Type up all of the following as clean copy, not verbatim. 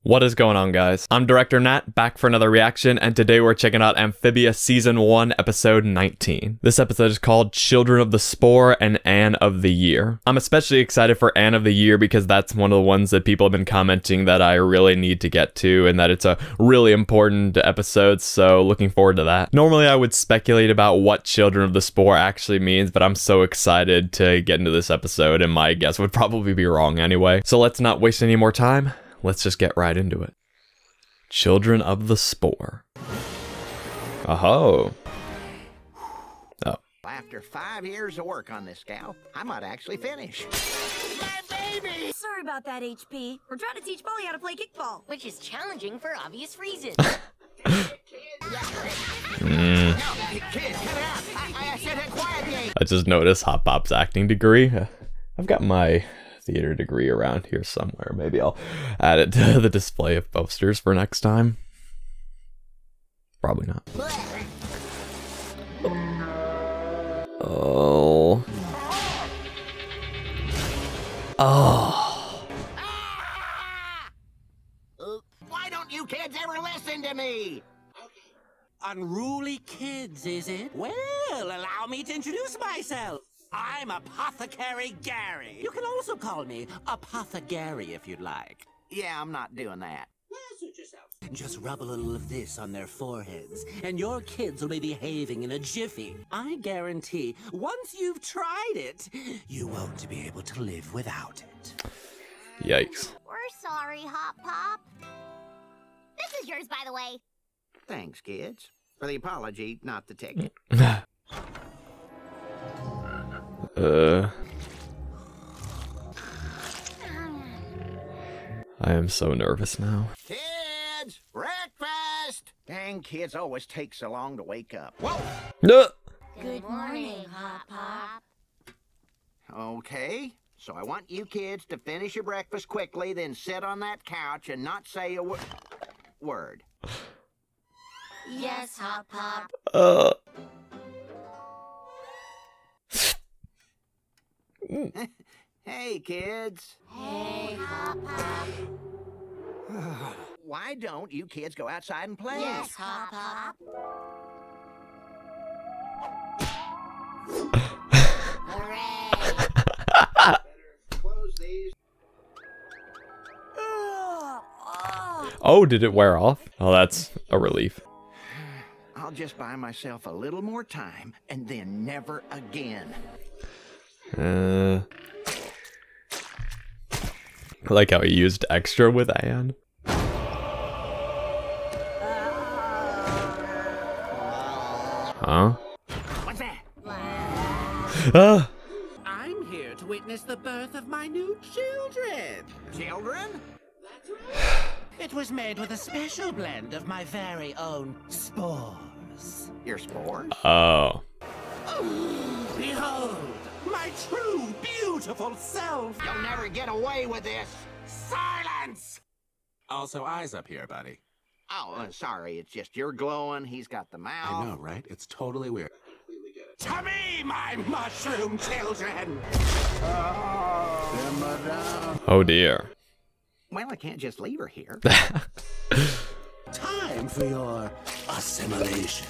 What is going on, guys? I'm Director Nat, back for another reaction, and today we're checking out Amphibia Season 1, Episode 19. This episode is called Children of the Spore and Anne of the Year. I'm especially excited for Anne of the Year because that's one of the ones that people have been commenting that I really need to get to, and that it's a really important episode, so looking forward to that. Normally I would speculate about what Children of the Spore actually means, but I'm so excited to get into this episode, and my guess would probably be wrong anyway. So let's not waste any more time. Let's just get right into it. Children of the Spore. Oh. Oh. After 5 years of work on this gal, I might actually finish. My baby! Sorry about that, HP. We're trying to teach Polly how to play kickball, which is challenging for obvious reasons. No, kid, cut it out. I said a quiet game. I just noticed Hot Pop's acting degree. I've got my theater degree around here somewhere. Maybe I'll add it to the display of posters for next time. Probably not. Oh. Oh. Why don't you kids ever listen to me? Unruly kids, is it? Well, allow me to introduce myself. I'm Apothecary Gary. You can also call me Apothegary if you'd like. Yeah, I'm not doing that. Well, suit yourself. Just rub a little of this on their foreheads, and your kids will be behaving in a jiffy. I guarantee, once you've tried it, you won't be able to live without it. Yikes. We're sorry, Hot Pop. This is yours, by the way. Thanks, kids. For the apology, not the ticket. I am so nervous now. Kids, breakfast! Dang, kids always take so long to wake up. Whoa! Good morning, Hot Pop. Okay, so I want you kids to finish your breakfast quickly, then sit on that couch and not say a word. Yes, Hot Pop. Hey, kids. Hey, Hot Pop. Why don't you kids go outside and play? Yes, Hot Pop. Hooray! Close these. Oh, did it wear off? Oh, that's a relief. I'll just buy myself a little more time and then never again. I like how he used extra with Anne. Huh? What's that? I'm here to witness the birth of my new children. Children? That's right. It was made with a special blend of my very own spores. Your spores? Oh. Behold, my true, beautiful self. You'll never get away with this. Silence! Also, eyes up here, buddy. Oh, sorry. It's just you're glowing. He's got the mouth. I know, right? It's totally weird. To me, my mushroom children! Oh dear. Well, I can't just leave her here. Time for your assimilation.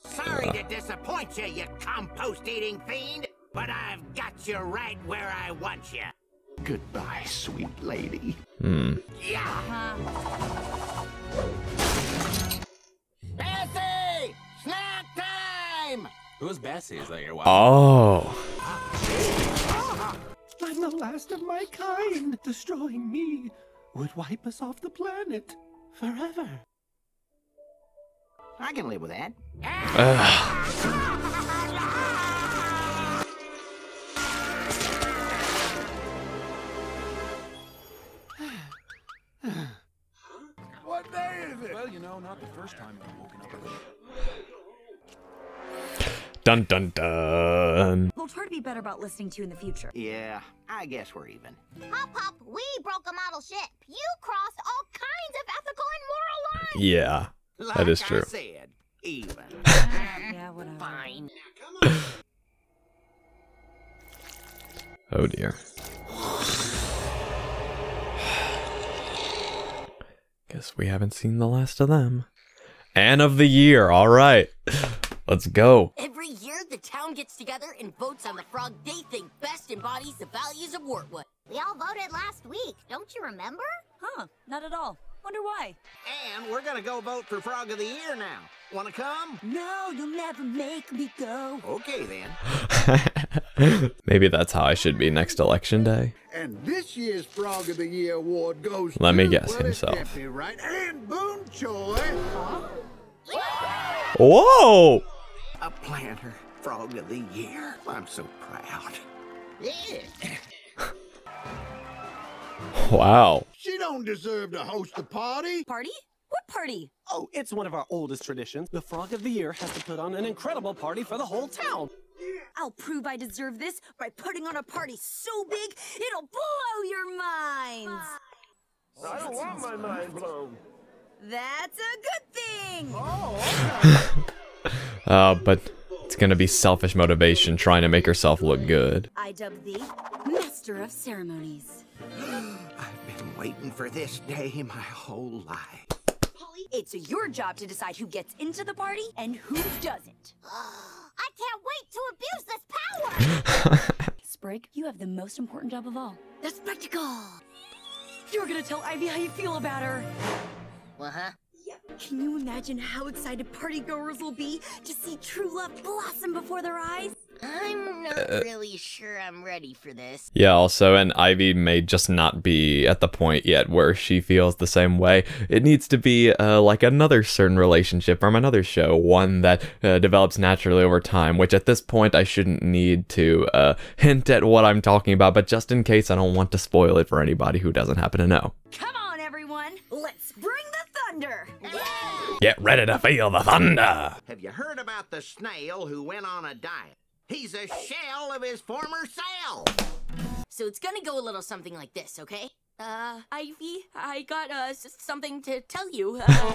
Sorry to disappoint you, you compost-eating fiend, but I've got you right where I want you. Goodbye, sweet lady. Yeah. Bessie! Snack time! Who's Bessie? Is that your wife? Oh. I'm the last of my kind. Destroying me would wipe us off the planet forever. I can live with that. What day is it? Well, you know, not the first time I've woken up early. Dun dun dun. We'll try to be better about listening to you in the future. Yeah, I guess we're even. Hot Pop, we broke a model ship. You crossed all kinds of ethical and moral lines. Yeah, that is true. I said, even. Yeah, whatever. Fine. Oh dear. Guess we haven't seen the last of them. Anne of the year, all right. Let's go. Every year, the town gets together and votes on the frog they think best embodies the values of Wortwood. We all voted last week, don't you remember? Huh, not at all. Wonder why. And we're gonna go vote for Frog of the Year now. Wanna come? No, you'll never make me go. Okay then. Maybe that's how I should be next election day. And this year's Frog of the Year award goes Let me to, guess, well, it himself. can't be right. And Boom Choy. Whoa! A planter, Frog of the Year. I'm so proud. Yeah. Wow. She don't deserve to host a party. Party? What party? Oh, it's one of our oldest traditions. The Frog of the Year has to put on an incredible party for the whole town. I'll prove I deserve this by putting on a party so big, it'll blow your minds. I don't want my mind blown. That's a good thing. But it's gonna be selfish motivation trying to make herself look good. I dub thee Master of Ceremonies. I've been waiting for this day my whole life. It's your job to decide who gets into the party and who doesn't. I can't wait to abuse this power! Sprig, you have the most important job of all. The spectacle! You're gonna tell Ivy how you feel about her. Uh-huh. Can you imagine how excited partygoers will be to see true love blossom before their eyes? I'm not really sure I'm ready for this. Yeah, also, and Ivy may just not be at the point yet where she feels the same way. It needs to be like another certain relationship from another show, one that develops naturally over time, which at this point I shouldn't need to hint at what I'm talking about, but just in case I don't want to spoil it for anybody who doesn't happen to know. Come on, everyone! Let's bring the thunder! Get ready to feel the thunder! Have you heard about the snail who went on a diet? He's a shell of his former self. So it's gonna go a little something like this, okay? Ivy, I got, something to tell you. Polly,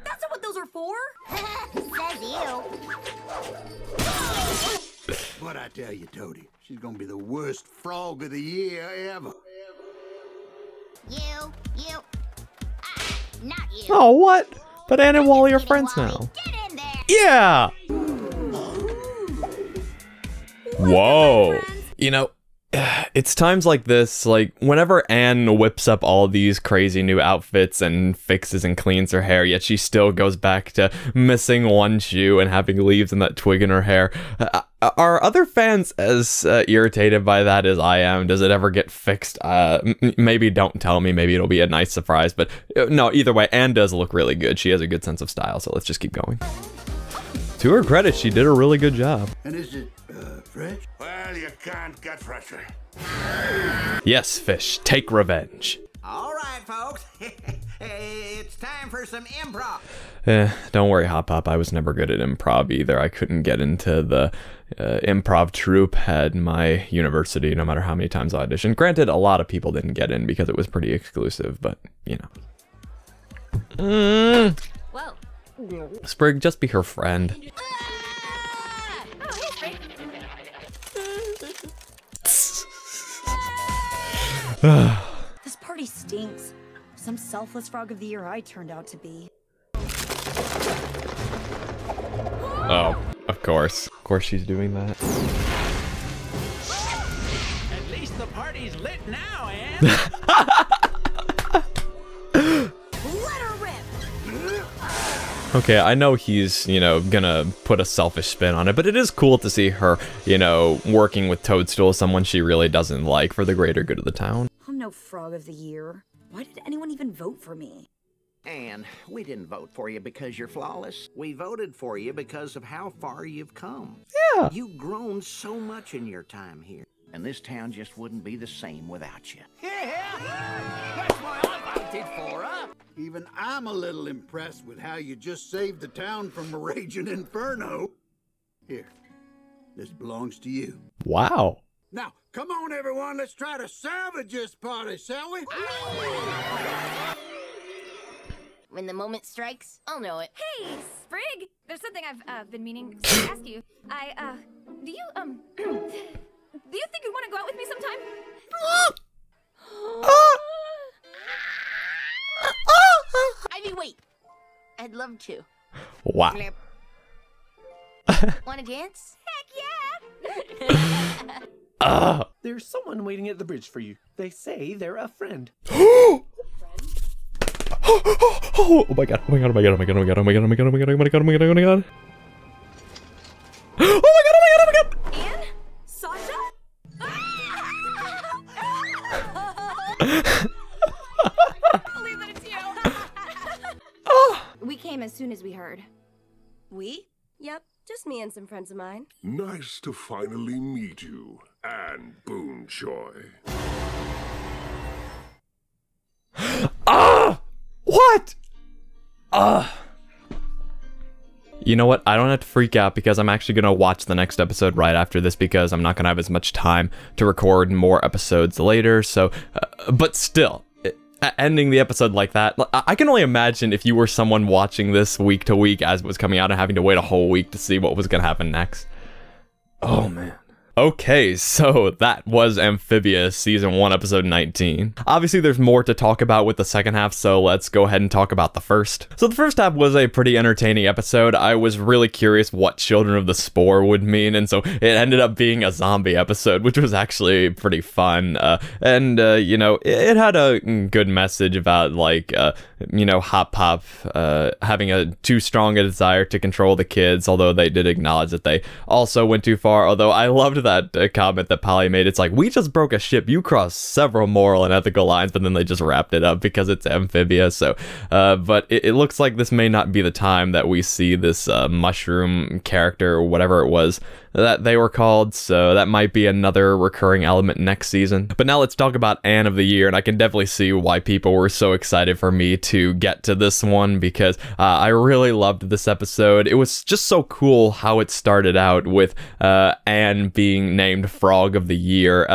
that's not what those are for! Says you. But I tell you, Toadie, she's gonna be the worst Frog of the Year ever. You. Not you. Oh, what? But Anne and Wally are Get in, friends Wally. now. Get in there. Yeah! Whoa. You know, it's times like this, like, whenever Anne whips up all these crazy new outfits and fixes and cleans her hair, yet she still goes back to missing one shoe and having leaves and that twig in her hair. Are other fans as irritated by that as I am? Does it ever get fixed? Maybe don't tell me. Maybe it'll be a nice surprise. But no, either way, Anne does look really good. She has a good sense of style, so let's just keep going. To her credit, she did a really good job. And is it, fresh? Well, you can't get fresher. Yes, Fish, take revenge. All right, folks. It's time for some improv. Don't worry, Hop Pop. I was never good at improv either. I couldn't get into the improv troupe at my university, no matter how many times I auditioned. Granted, a lot of people didn't get in because it was pretty exclusive, but, you know. Whoa. Sprig, just be her friend. Oh, hey, Sprig. This party stinks. Some selfless Frog of the Year I turned out to be. Oh, of course. Of course she's doing that. At least the party's lit now, Anne. Let her rip! Okay, I know he's, you know, gonna put a selfish spin on it, but it is cool to see her, you know, working with Toadstool, someone she really doesn't like, for the greater good of the town. I'm no Frog of the Year. Why did anyone even vote for me? And we didn't vote for you because you're flawless. We voted for you because of how far you've come. Yeah. You've grown so much in your time here. And this town just wouldn't be the same without you. That's why I voted for her. Even I'm a little impressed with how you just saved the town from a raging inferno. Here, this belongs to you. Wow. Now, come on, everyone. Let's try to salvage this party, shall we? When the moment strikes, I'll know it. Hey, Sprig! There's something I've been meaning to ask you. Do you, Do you think you'd want to go out with me sometime? Ivy, wait. I'd love to. Wow. Wanna dance? Heck yeah! There's someone waiting at the bridge for you. They say they're a friend. Oh my god, oh my god, oh my god, oh my god, oh my god, oh my god, oh my god, oh my god, oh my god, oh my god, oh my god. Oh my god, oh my god, oh my god! Anne? Sasha? I can't believe that it's you! We came as soon as we heard. We? Yep, just me and some friends of mine. Nice to finally meet you, Anne Boonchoy. What? You know what? I don't have to freak out because I'm actually going to watch the next episode right after this because I'm not going to have as much time to record more episodes later. So, but still, ending the episode like that, I can only imagine if you were someone watching this week to week as it was coming out and having to wait a whole week to see what was going to happen next. Oh, man. Okay, so that was Amphibia Season 1, Episode 19. Obviously, there's more to talk about with the second half, so let's go ahead and talk about the first. So the first half was a pretty entertaining episode. I was really curious what Children of the Spore would mean, and so it ended up being a zombie episode, which was actually pretty fun. You know, it had a good message about, like, you know, Hop Pop having too strong a desire to control the kids, although they did acknowledge that they also went too far, although I loved that comment that Polly made. It's like, we just broke a ship, you crossed several moral and ethical lines, but then they just wrapped it up because it's Amphibia. So but it looks like this may not be the time that we see this mushroom character or whatever it was that they were called, so that might be another recurring element next season. But now let's talk about Anne of the Year, and I can definitely see why people were so excited for me to get to this one because I really loved this episode. It was just so cool how it started out with Anne being named Frog of the Year.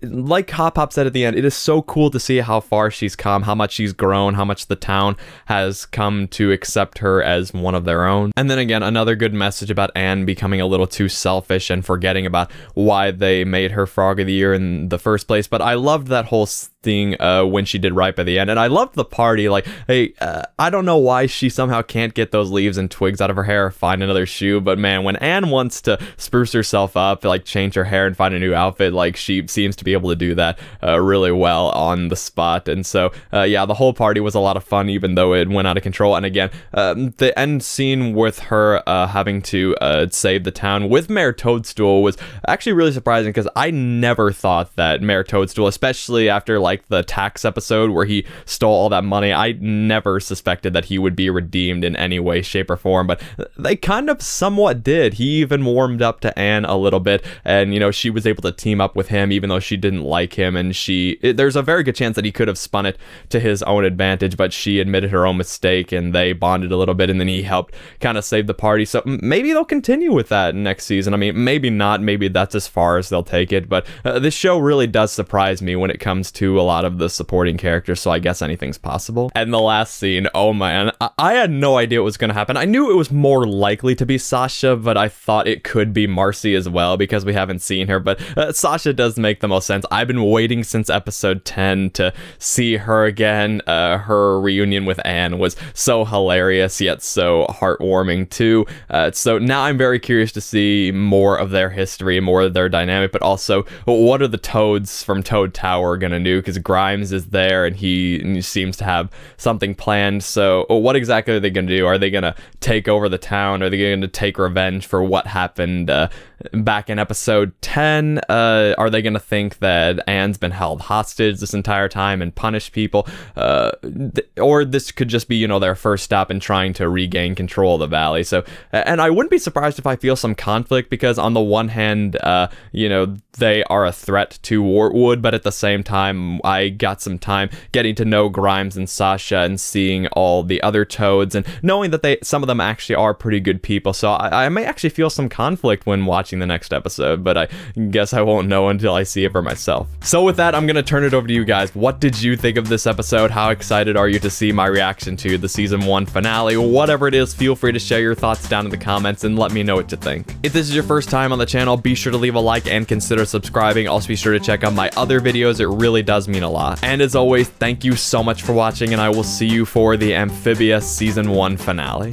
Like Hop Hop said at the end, it is so cool to see how far she's come, how much she's grown, how much the town has come to accept her as one of their own. And then again, another good message about Anne becoming a little too selfish and forgetting about why they made her Frog of the Year in the first place. But I loved that whole thing when she did right by the end, and I loved the party. Like, hey, I don't know why she somehow can't get those leaves and twigs out of her hair or find another shoe, but man, when Anne wants to spruce herself up, like change her hair and find a new outfit, like she seems to be able to do that really well on the spot. And so yeah, the whole party was a lot of fun, even though it went out of control. And again, the end scene with her having to save the town with Mayor Toadstool was actually really surprising because I never thought that Mayor Toadstool, especially after like the tax episode where he stole all that money, I never suspected that he would be redeemed in any way, shape, or form, but they kind of somewhat did. He even warmed up to Anne a little bit, and you know, she was able to team up with him even though she didn't like him, and there's a very good chance that he could have spun it to his own advantage, but she admitted her own mistake and they bonded a little bit, and then he helped kind of save the party. So maybe they'll continue with that next season. I mean, maybe not, maybe that's as far as they'll take it, but this show really does surprise me when it comes to a lot of the supporting characters, so I guess anything's possible. And the last scene, oh man, I had no idea what was going to happen. I knew it was more likely to be Sasha, but I thought it could be Marcy as well because we haven't seen her, but Sasha does make the most sense. I've been waiting since episode 10 to see her again. Her reunion with Anne was so hilarious yet so heartwarming too, so now I'm very curious to see more of their history, more of their dynamic, but also what are the Toads from Toad Tower gonna do, because Grimes is there and he seems to have something planned. So what exactly are they gonna do? Are they gonna take over the town? Are they gonna take revenge for what happened back in episode 10? Are they gonna think that Anne's been held hostage this entire time and punish people? Or this could just be, you know, their first stop in trying to regain control of the valley. So, and I wouldn't be surprised if I feel some conflict, because on the one hand, you know, they are a threat to Wartwood, but at the same time, and I got some time getting to know Grimes and Sasha and seeing all the other Toads and knowing that some of them actually are pretty good people. So I may actually feel some conflict when watching the next episode, but I guess I won't know until I see it for myself. So with that, I'm gonna turn it over to you guys. What did you think of this episode? How excited are you to see my reaction to the season 1 finale? Whatever it is, feel free to share your thoughts down in the comments and let me know what you think. If this is your first time on the channel, be sure to leave a like and consider subscribing. Also be sure to check out my other videos. It really does mean a lot. And as always, thank you so much for watching, and I will see you for the Amphibia season 1 finale.